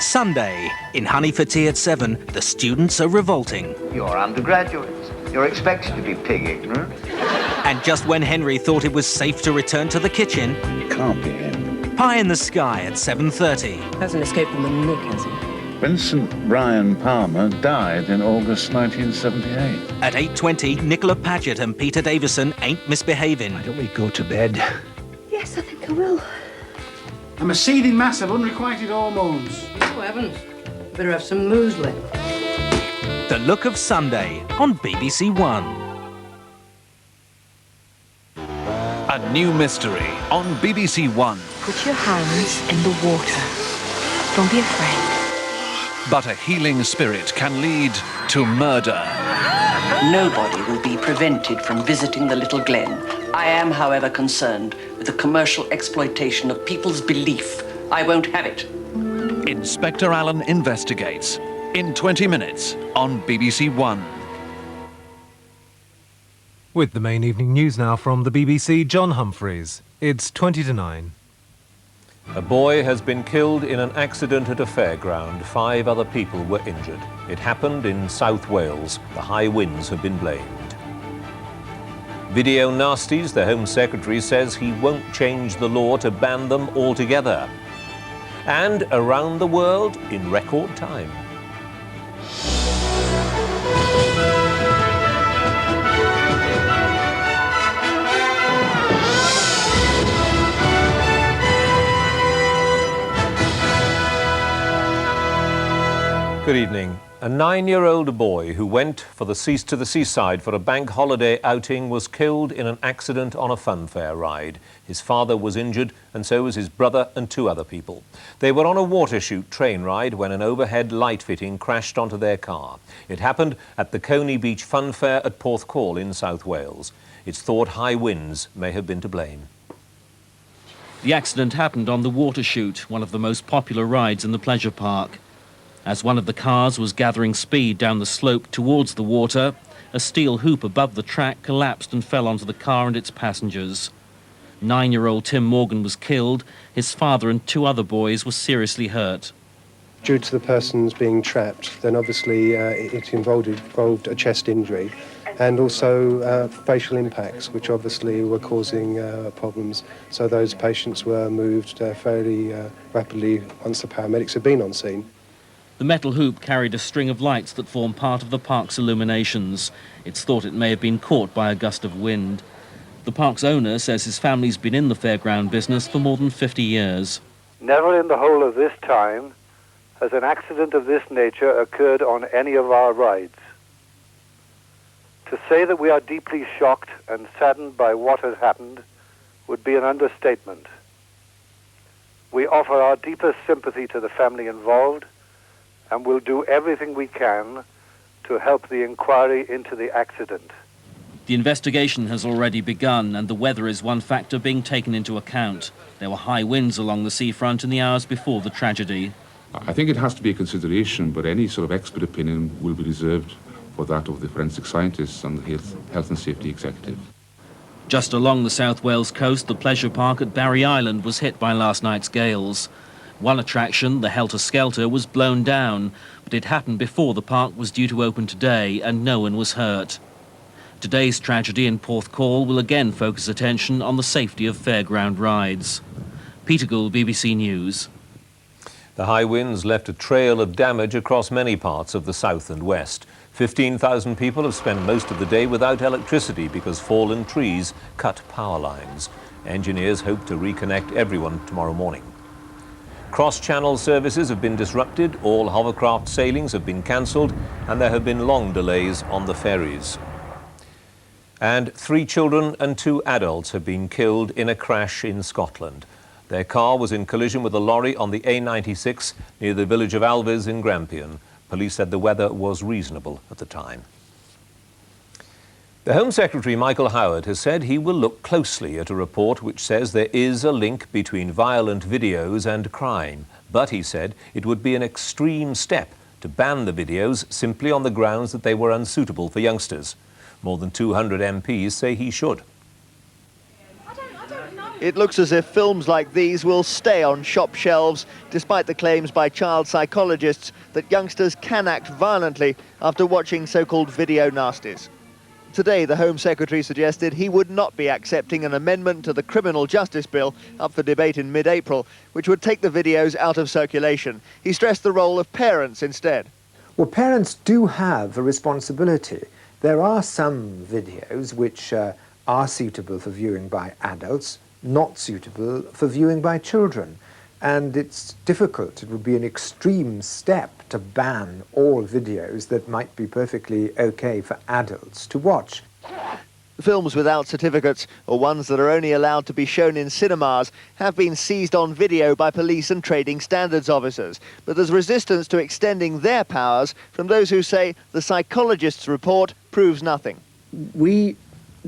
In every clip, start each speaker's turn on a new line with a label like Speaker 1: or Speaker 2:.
Speaker 1: Sunday, in Honey for Tea at 7, the students are revolting.
Speaker 2: You're undergraduates. You're expected to be pig ignorant.
Speaker 1: And just when Henry thought it was safe to return to the kitchen...
Speaker 3: It can't be him.
Speaker 1: Pie in the Sky at 7:30.
Speaker 4: Hasn't escaped from the nick, has he?
Speaker 3: Vincent Bryan Palmer died in August 1978.
Speaker 1: At 8:20, Nicola Paget and Peter Davison ain't misbehaving.
Speaker 5: Why don't we go to bed?
Speaker 4: Yes, I think I will.
Speaker 6: I'm a seething mass of unrequited hormones.
Speaker 4: Oh, heavens. Better have some muesli.
Speaker 1: The Look of Sunday on BBC One.
Speaker 7: A new mystery on BBC One.
Speaker 8: Put your hands in the water. Don't be afraid.
Speaker 7: But a healing spirit can lead to murder.
Speaker 9: Nobody will be prevented from visiting the little glen. I am, however, concerned with the commercial exploitation of people's belief. I won't have it.
Speaker 7: Inspector Alleyn investigates in 20 minutes on BBC One.
Speaker 10: With the main evening news now from the BBC, John Humphrys. It's 20 to 9.
Speaker 11: A boy has been killed in an accident at a fairground. 5 other people were injured. It happened in South Wales. The high winds have been blamed. Video nasties, the Home Secretary says he won't change the law to ban them altogether. And around the world in record time. Good evening. A 9-year-old boy who went to the seaside for a bank holiday outing was killed in an accident on a funfair ride. His father was injured and so was his brother and 2 other people. They were on a water chute train ride when an overhead light fitting crashed onto their car. It happened at the Coney Beach Funfair at Porthcawl in South Wales. It's thought high winds may have been to blame.
Speaker 12: The accident happened on the water chute, one of the most popular rides in the pleasure park. As one of the cars was gathering speed down the slope towards the water, a steel hoop above the track collapsed and fell onto the car and its passengers. 9-year-old Tim Morgan was killed. His father and 2 other boys were seriously hurt.
Speaker 13: Due to the persons being trapped, then obviously it involved a chest injury and also facial impacts, which obviously were causing problems. So those patients were moved fairly rapidly once the paramedics had been on scene.
Speaker 12: The metal hoop carried a string of lights that form part of the park's illuminations. It's thought it may have been caught by a gust of wind. The park's owner says his family's been in the fairground business for more than 50 years.
Speaker 14: Never in the whole of this time has an accident of this nature occurred on any of our rides. To say that we are deeply shocked and saddened by what has happened would be an understatement. We offer our deepest sympathy to the family involved and will do everything we can to help the inquiry into the accident.
Speaker 12: The investigation has already begun and the weather is one factor being taken into account. There were high winds along the seafront in the hours before the tragedy.
Speaker 15: I think it has to be a consideration, but any sort of expert opinion will be reserved for that of the forensic scientists and the health and safety executive.
Speaker 12: Just along the South Wales coast, the pleasure park at Barry Island was hit by last night's gales. One attraction, the Helter Skelter, was blown down, but it happened before the park was due to open today and no one was hurt. Today's tragedy in Porthcawl will again focus attention on the safety of fairground rides. Peter Gould, BBC News.
Speaker 11: The high winds left a trail of damage across many parts of the south and west. 15,000 people have spent most of the day without electricity because fallen trees cut power lines. Engineers hope to reconnect everyone tomorrow morning. Cross-channel services have been disrupted, all hovercraft sailings have been cancelled, and there have been long delays on the ferries. And 3 children and 2 adults have been killed in a crash in Scotland. Their car was in collision with a lorry on the A96 near the village of Alves in Grampian. Police said the weather was reasonable at the time. The Home Secretary, Michael Howard, has said he will look closely at a report which says there is a link between violent videos and crime. But, he said, it would be an extreme step to ban the videos simply on the grounds that they were unsuitable for youngsters. More than 200 MPs say he should.
Speaker 5: It looks as if films like these will stay on shop shelves, despite the claims by child psychologists that youngsters can act violently after watching so-called video nasties. Today, the Home Secretary suggested he would not be accepting an amendment to the Criminal Justice Bill up for debate in mid-April, which would take the videos out of circulation. He stressed the role of parents instead.
Speaker 16: Well, parents do have a responsibility. There are some videos which are suitable for viewing by adults, not suitable for viewing by children. And it's difficult. It would be an extreme step to ban all videos that might be perfectly okay for adults to watch.
Speaker 5: Films without certificates, or ones that are only allowed to be shown in cinemas, have been seized on video by police and trading standards officers. But there's resistance to extending their powers from those who say the psychologist's report proves nothing.
Speaker 6: We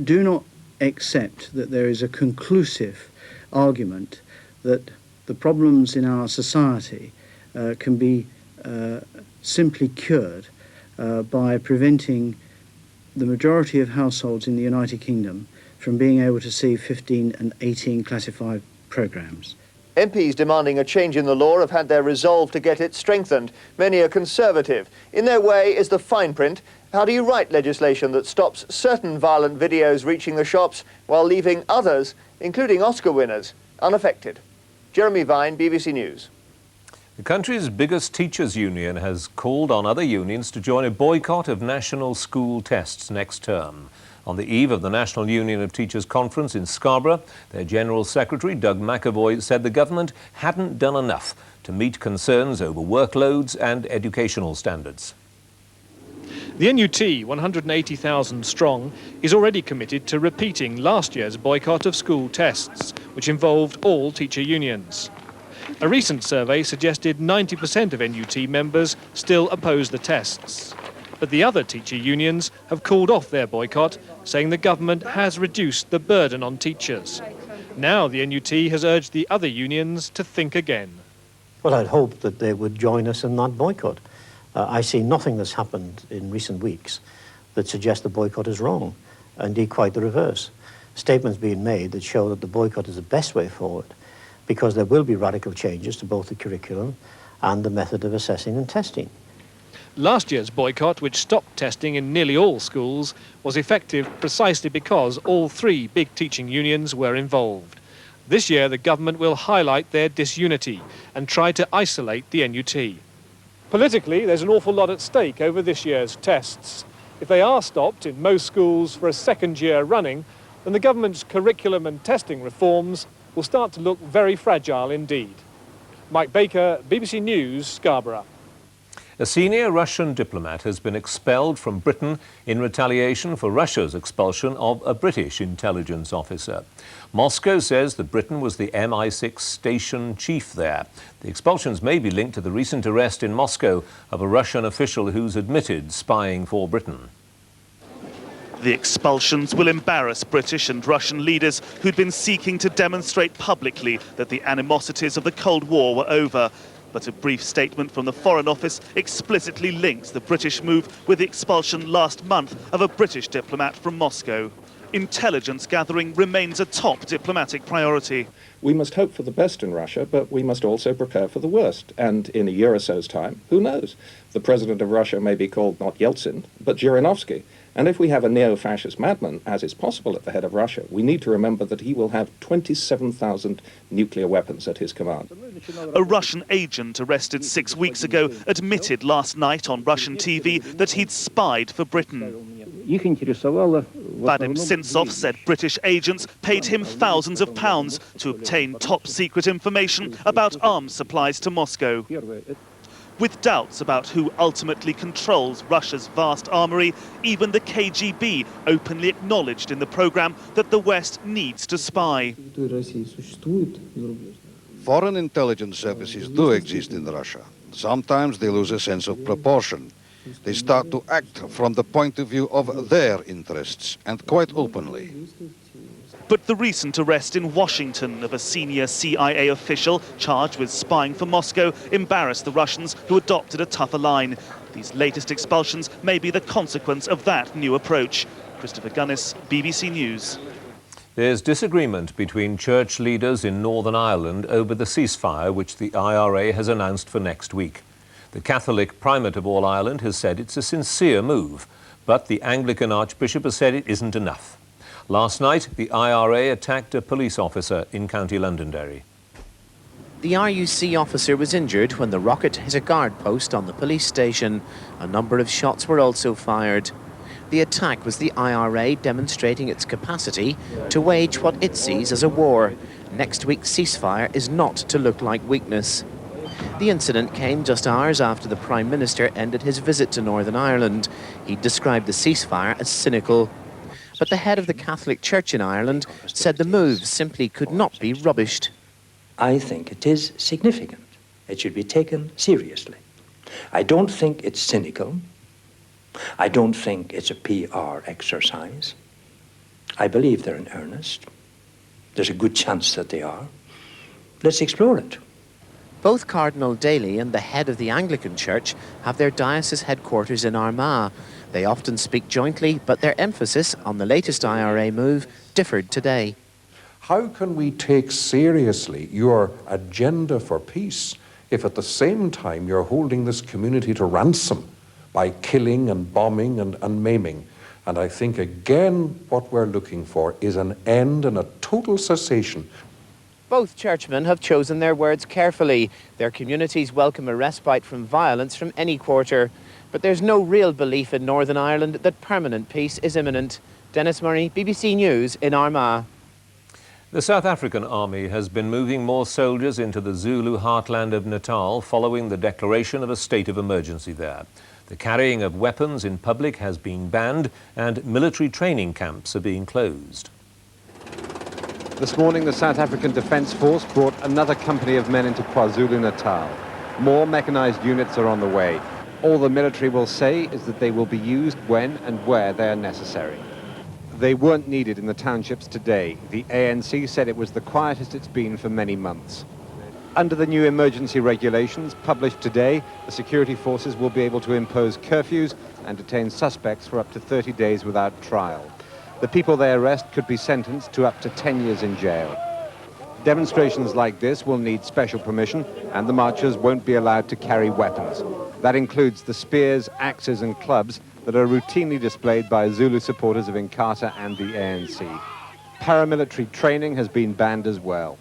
Speaker 6: do not accept that there is a conclusive argument that the problems in our society can be simply cured by preventing the majority of households in the United Kingdom from being able to see 15 and 18 classified programmes.
Speaker 5: MPs demanding a change in the law have had their resolve to get it strengthened. Many are conservative. In their way is the fine print. How do you write legislation that stops certain violent videos reaching the shops while leaving others, including Oscar winners, unaffected? Jeremy Vine, BBC News.
Speaker 11: The country's biggest teachers' union has called on other unions to join a boycott of national school tests next term. On the eve of the National Union of Teachers Conference in Scarborough, their General Secretary, Doug McAvoy, said the government hadn't done enough to meet concerns over workloads and educational standards.
Speaker 17: The NUT, 180,000 strong, is already committed to repeating last year's boycott of school tests, which involved all teacher unions. A recent survey suggested 90% of NUT members still oppose the tests. But the other teacher unions have called off their boycott, saying the government has reduced the burden on teachers. Now the NUT has urged the other unions to think again.
Speaker 18: Well, I'd hope that they would join us in that boycott. I see nothing that's happened in recent weeks that suggests the boycott is wrong. Indeed, quite the reverse. Statements being made that show that the boycott is the best way forward, because there will be radical changes to both the curriculum and the method of assessing and testing.
Speaker 17: Last year's boycott, which stopped testing in nearly all schools, was effective precisely because all three big teaching unions were involved. This year, the government will highlight their disunity and try to isolate the NUT. Politically, there's an awful lot at stake over this year's tests. If they are stopped in most schools for a second year running, then the government's curriculum and testing reforms will start to look very fragile indeed. Mike Baker, BBC News, Scarborough.
Speaker 11: A senior Russian diplomat has been expelled from Britain in retaliation for Russia's expulsion of a British intelligence officer. Moscow says that Britain was the MI6 station chief there. The expulsions may be linked to the recent arrest in Moscow of a Russian official who's admitted spying for Britain.
Speaker 19: The expulsions will embarrass British and Russian leaders who'd been seeking to demonstrate publicly that the animosities of the Cold War were over. But a brief statement from the Foreign Office explicitly links the British move with the expulsion last month of a British diplomat from Moscow. Intelligence gathering remains a top diplomatic priority.
Speaker 20: We must hope for the best in Russia, but we must also prepare for the worst. And in a year or so's time, who knows? The president of Russia may be called not Yeltsin, but Zhirinovsky. And if we have a neo-fascist madman, as is possible at the head of Russia, we need to remember that he will have 27,000 nuclear weapons at his command.
Speaker 19: A Russian agent arrested 6 weeks ago admitted last night on Russian TV that he'd spied for Britain. Vadim Sintsov said British agents paid him thousands of pounds to obtain top-secret information about arms supplies to Moscow. With doubts about who ultimately controls Russia's vast armoury, even the KGB openly acknowledged in the programme that the West needs to spy.
Speaker 21: Foreign intelligence services do exist in Russia. Sometimes they lose a sense of proportion. They start to act from the point of view of their interests, and quite openly.
Speaker 19: But the recent arrest in Washington of a senior CIA official charged with spying for Moscow embarrassed the Russians, who adopted a tougher line. These latest expulsions may be the consequence of that new approach. Christopher Gunness, BBC News.
Speaker 11: There's disagreement between church leaders in Northern Ireland over the ceasefire which the IRA has announced for next week. The Catholic Primate of all Ireland has said it's a sincere move, but the Anglican Archbishop has said it isn't enough. Last night, the IRA attacked a police officer in County Londonderry.
Speaker 2: The RUC officer was injured when the rocket hit a guard post on the police station. A number of shots were also fired. The attack was the IRA demonstrating its capacity to wage what it sees as a war. Next week's ceasefire is not to look like weakness. The incident came just hours after the Prime Minister ended his visit to Northern Ireland. He described the ceasefire as cynical. But the head of the Catholic Church in Ireland said the move simply could not be rubbished.
Speaker 22: I think it is significant. It should be taken seriously. I don't think it's cynical. I don't think it's a PR exercise. I believe they're in earnest. There's a good chance that they are. Let's explore it.
Speaker 2: Both Cardinal Daly and the head of the Anglican Church have their diocese headquarters in Armagh. They often speak jointly, but their emphasis on the latest IRA move differed today.
Speaker 23: How can we take seriously your agenda for peace if at the same time you're holding this community to ransom by killing and bombing and maiming? And I think, again, what we're looking for is an end and a total cessation.
Speaker 2: Both churchmen have chosen their words carefully. Their communities welcome a respite from violence from any quarter. But there's no real belief in Northern Ireland that permanent peace is imminent. Dennis Murray, BBC News in Armagh.
Speaker 11: The South African Army has been moving more soldiers into the Zulu heartland of Natal following the declaration of a state of emergency there. The carrying of weapons in public has been banned and military training camps are being closed.
Speaker 24: This morning, the South African Defence Force brought another company of men into KwaZulu-Natal. More mechanised units are on the way. All the military will say is that they will be used when and where they are necessary. They weren't needed in the townships today. The ANC said it was the quietest it's been for many months. Under the new emergency regulations published today, the security forces will be able to impose curfews and detain suspects for up to 30 days without trial. The people they arrest could be sentenced to up to 10 years in jail. Demonstrations like this will need special permission, and the marchers won't be allowed to carry weapons. That includes the spears, axes and clubs that are routinely displayed by Zulu supporters of Inkatha and the ANC. Paramilitary training has been banned as well.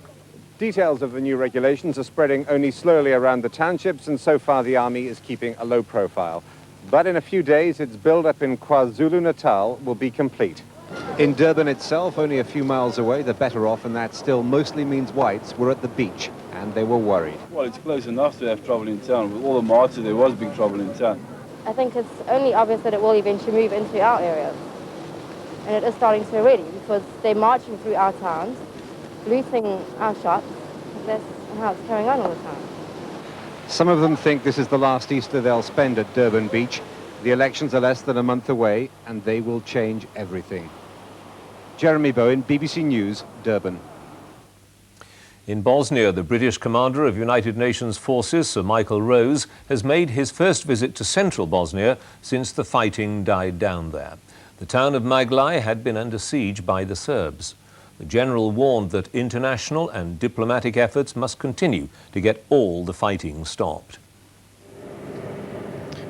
Speaker 24: Details of the new regulations are spreading only slowly around the townships, and so far the army is keeping a low profile. But in a few days, its build-up in KwaZulu-Natal will be complete. In Durban itself, only a few miles away, the better off, and that still mostly means whites, were at the beach, and they were worried.
Speaker 25: Well, it's close enough to have trouble in town. With all the marches, there was big trouble in town.
Speaker 26: I think it's only obvious that it will eventually move into our areas. And it is starting to already, because they're marching through our towns, looting our shops. That's how it's carrying on all the time.
Speaker 24: Some of them think this is the last Easter they'll spend at Durban Beach. The elections are less than a month away, and they will change everything. Jeremy Bowen, BBC News, Durban.
Speaker 11: In Bosnia, the British commander of United Nations forces, Sir Michael Rose, has made his first visit to central Bosnia since the fighting died down there. The town of Maglaj had been under siege by the Serbs. The general warned that international and diplomatic efforts must continue to get all the fighting stopped.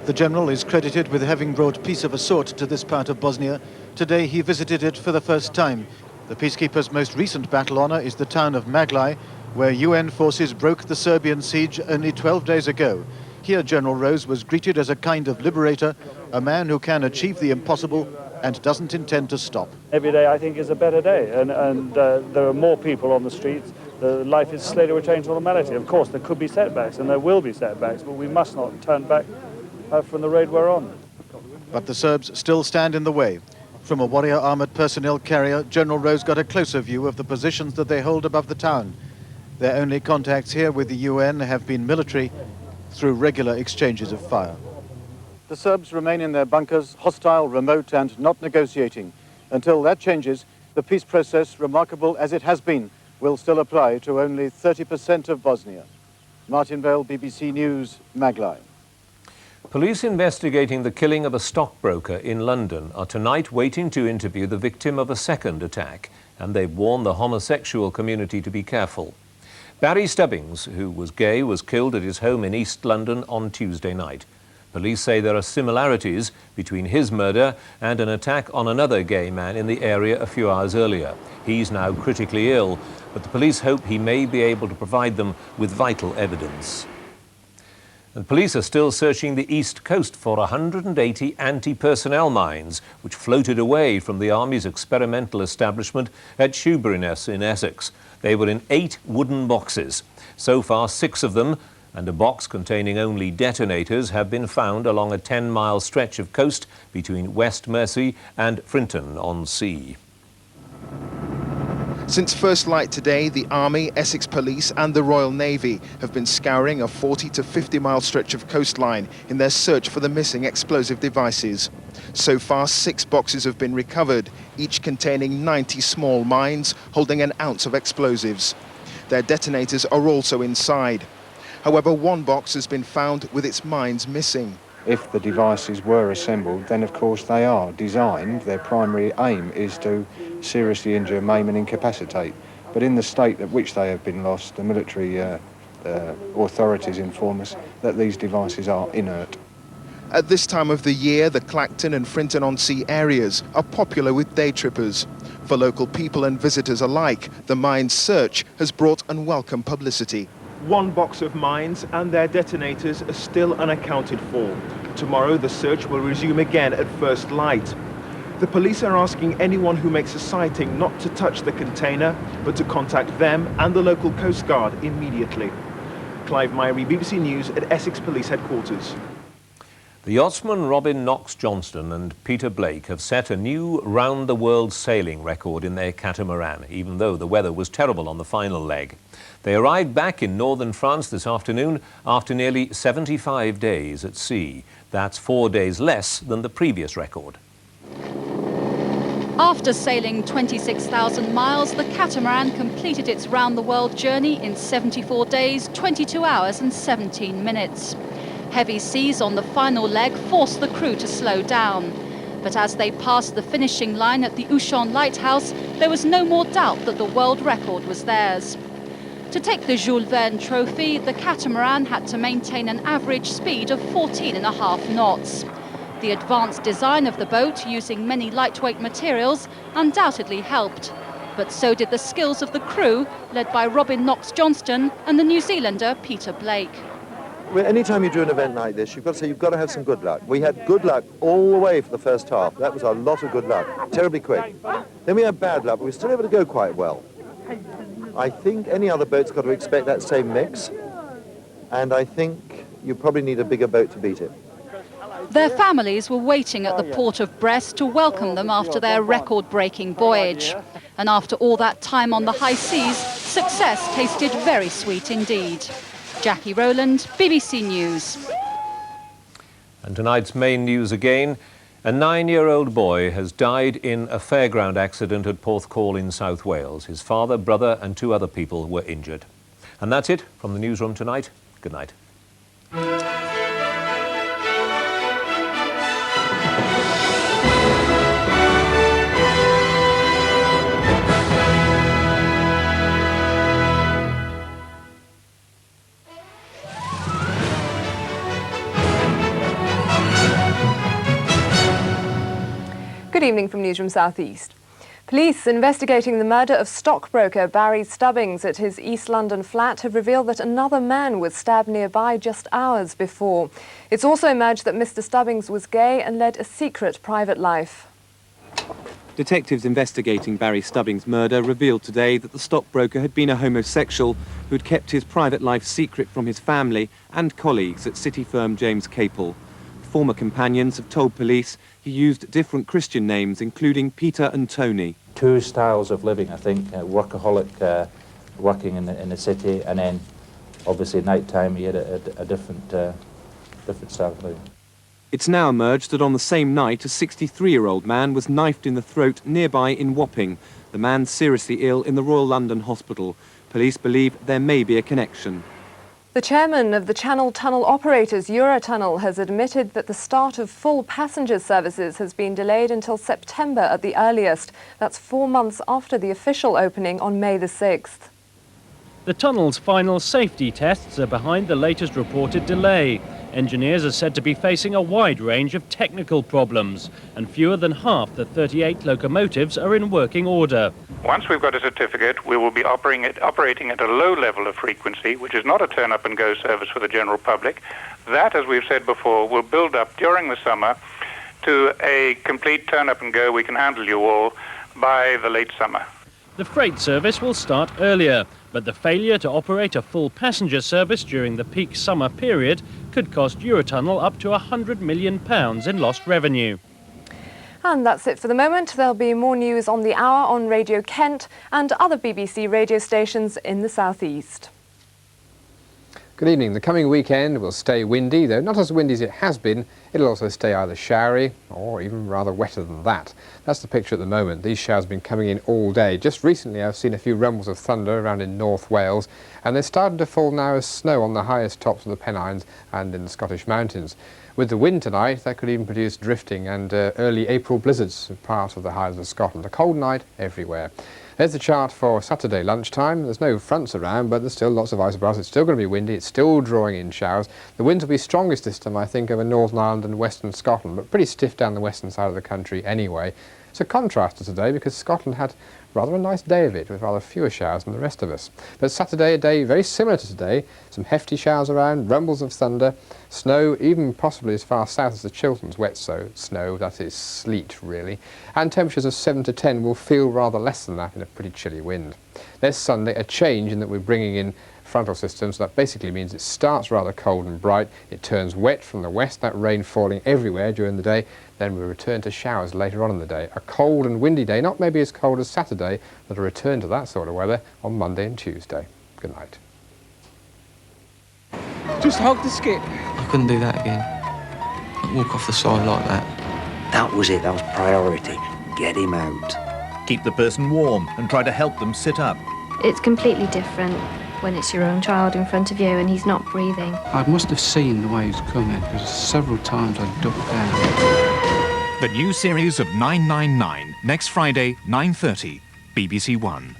Speaker 27: The general is credited with having brought peace of a sort to this part of Bosnia. Today he visited it for the first time. The peacekeepers' most recent battle honour is the town of Maglaj, where UN forces broke the Serbian siege only 12 days ago. Here General Rose was greeted as a kind of liberator, a man who can achieve the impossible and doesn't intend to stop.
Speaker 28: Every day I think is a better day, and there are more people on the streets. Life is slowly returning to normality. Of course there could be setbacks and there will be setbacks, but we must not turn back from the road we're on.
Speaker 27: But the Serbs still stand in the way. From a warrior armoured personnel carrier, General Rose got a closer view of the positions that they hold above the town. Their only contacts here with the UN have been military through regular exchanges of fire. The Serbs remain in their bunkers, hostile, remote and not negotiating. Until that changes, the peace process, remarkable as it has been, will still apply to only 30% of Bosnia. Martin Vale, BBC News, Maglaj.
Speaker 11: Police investigating the killing of a stockbroker in London are tonight waiting to interview the victim of a second attack, and they've warned the homosexual community to be careful. Barry Stubbings, who was gay, was killed at his home in East London on Tuesday night. Police say there are similarities between his murder and an attack on another gay man in the area a few hours earlier. He's now critically ill, but the police hope he may be able to provide them with vital evidence. And police are still searching the east coast for 180 anti-personnel mines which floated away from the Army's experimental establishment at Shoeburyness in Essex. They were in 8 wooden boxes. So far, 6 of them and a box containing only detonators have been found along a 10-mile stretch of coast between West Mersey and Frinton-on-Sea.
Speaker 1: Since first light today, the Army, Essex Police and the Royal Navy have been scouring a 40 to 50-mile stretch of coastline in their search for the missing explosive devices. So far, 6 boxes have been recovered, each containing 90 small mines holding an ounce of explosives. Their detonators are also inside. However, 1 box has been found with its mines missing.
Speaker 3: If the devices were assembled, then of course they are designed. Their primary aim is to seriously injure, maim and incapacitate. But in the state at which they have been lost, the military authorities inform us that these devices are inert.
Speaker 1: At this time of the year, the Clacton and Frinton-on-Sea areas are popular with day trippers. For local people and visitors alike, the mines search has brought unwelcome publicity. 1 box of mines and their detonators are still unaccounted for. Tomorrow, the search will resume again at first light. The police are asking anyone who makes a sighting not to touch the container, but to contact them and the local Coast Guard immediately. Clive Myrie, BBC News at Essex Police Headquarters.
Speaker 11: The yachtsmen Robin Knox-Johnston and Peter Blake have set a new round-the-world sailing record in their catamaran, even though the weather was terrible on the final leg. They arrived back in northern France this afternoon after nearly 75 days at sea. That's 4 days less than the previous record.
Speaker 4: After sailing 26,000 miles, the catamaran completed its round-the-world journey in 74 days, 22 hours and 17 minutes. Heavy seas on the final leg forced the crew to slow down. But as they passed the finishing line at the Ushant Lighthouse, there was no more doubt that the world record was theirs. To take the Jules Verne trophy, the catamaran had to maintain an average speed of 14.5 knots. The advanced design of the boat, using many lightweight materials, undoubtedly helped. But so did the skills of the crew, led by Robin Knox-Johnston and the New Zealander Peter Blake.
Speaker 7: Well, anytime you do an event like this, you've got to say you've got to have some good luck. We had good luck all the way for the first half. That was a lot of good luck. Terribly quick. Then we had bad luck, but we were still able to go quite well. I think any other boat's got to expect that same mix, and I think you probably need a bigger boat to beat it.
Speaker 4: Their families were waiting at the port of Brest to welcome them after their record-breaking voyage. And after all that time on the high seas, success tasted very sweet indeed. Jacky Rowland, BBC News.
Speaker 11: And tonight's main news again. A 9-year-old boy has died in a fairground accident at Porthcawl in South Wales. His father, brother and 2 other people were injured. And that's it from the newsroom tonight. Good night.
Speaker 8: Good evening from Newsroom South East. Police investigating the murder of stockbroker Barry Stubbings at his East London flat have revealed that another man was stabbed nearby just hours before. It's also emerged that Mr. Stubbings was gay and led a secret private life.
Speaker 9: Detectives investigating Barry Stubbings' murder revealed today that the stockbroker had been a homosexual who'd kept his private life secret from his family and colleagues at city firm James Capel. Former companions have told police he used different Christian names, including Peter and Tony.
Speaker 10: 2 styles of living, I think. Workaholic, working in the city, and then obviously night time he had a different style of living.
Speaker 9: It's now emerged that on the same night, a 63-year-old man was knifed in the throat nearby in Wapping. The man's seriously ill in the Royal London Hospital. Police believe there may be a connection.
Speaker 8: The The chairman of the Channel Tunnel Operators Eurotunnel has admitted that the start of full passenger services has been delayed until September at the earliest. That's 4 months after the official opening on May the 6th.
Speaker 5: The tunnel's final safety tests are behind the latest reported delay. Engineers are said to be facing a wide range of technical problems, and fewer than half the 38 locomotives are in working order.
Speaker 6: Once we've got a certificate, we will be operating at a low level of frequency, which is not a turn-up-and-go service for the general public. That, as we've said before, will build up during the summer to a complete turn-up-and-go. We can handle you all by the late summer.
Speaker 5: The freight service will start earlier, but the failure to operate a full passenger service during the peak summer period could cost Eurotunnel up to £100 million in lost revenue.
Speaker 8: And that's it for the moment. There'll be more news on the hour on Radio Kent and other BBC radio stations in the southeast.
Speaker 24: Good evening. The coming weekend will stay windy, though not as windy as it has been. It'll also stay either showery or even rather wetter than that. That's the picture at the moment. These showers have been coming in all day. Just recently I've seen a few rumbles of thunder around in North Wales, and they're starting to fall now as snow on the highest tops of the Pennines and in the Scottish mountains. With the wind tonight, that could even produce drifting and early April blizzards in parts of the Highlands of Scotland. A cold night everywhere. There's the chart for Saturday lunchtime. There's no fronts around, but there's still lots of isobars. It's still going to be windy. It's still drawing in showers. The winds will be strongest this time, I think, over Northern Ireland and western Scotland, but pretty stiff down the western side of the country anyway. It's a contrast to today because Scotland had rather a nice day of it with rather fewer showers than the rest of us. But Saturday, a day very similar to today. Some hefty showers around, rumbles of thunder, snow, even possibly as far south as the Chilterns, wet snow, that is sleet really. And temperatures of 7 to 10 will feel rather less than that in a pretty chilly wind. There's Sunday, a change in that we're bringing in frontal systems. That basically means it starts rather cold and bright, it turns wet from the west, that rain falling everywhere during the day, then we return to showers later on in the day. A cold and windy day, not maybe as cold as Saturday, but a return to that sort of weather on Monday and Tuesday. Good night.
Speaker 12: Just hug the skip. I couldn't do that again. I'd walk off the side like that.
Speaker 13: That was it, that was priority. Get him out.
Speaker 14: Keep the person warm and try to help them sit up.
Speaker 26: It's completely different when it's your own child in front of you and he's not breathing.
Speaker 12: I must have seen the way he's coming, because several times I ducked down.
Speaker 15: The new series of 999, next Friday, 9:30, BBC One.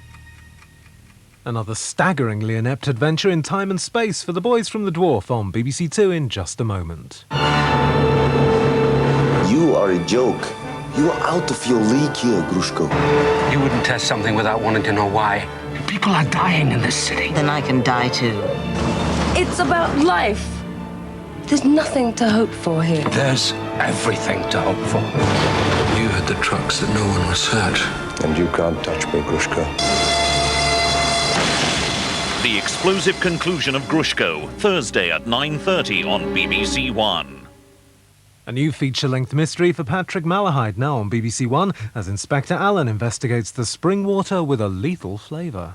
Speaker 16: Another staggeringly inept adventure in time and space for the boys from the Dwarf on BBC Two in just a moment.
Speaker 18: You are a joke. You are out of your league here, Grushko.
Speaker 29: You wouldn't test something without wanting to know why. People are dying in this city.
Speaker 30: Then I can die too.
Speaker 31: It's about life. There's nothing to hope for here.
Speaker 29: There's everything to hope for.
Speaker 32: You had the trucks that no one was hurt.
Speaker 18: And you can't touch me, Grushko.
Speaker 33: The explosive conclusion of Grushko, Thursday at 9:30 on BBC One.
Speaker 16: A new feature-length mystery for Patrick Malahide now on BBC One as Inspector Alleyn investigates the spring water with a lethal flavour.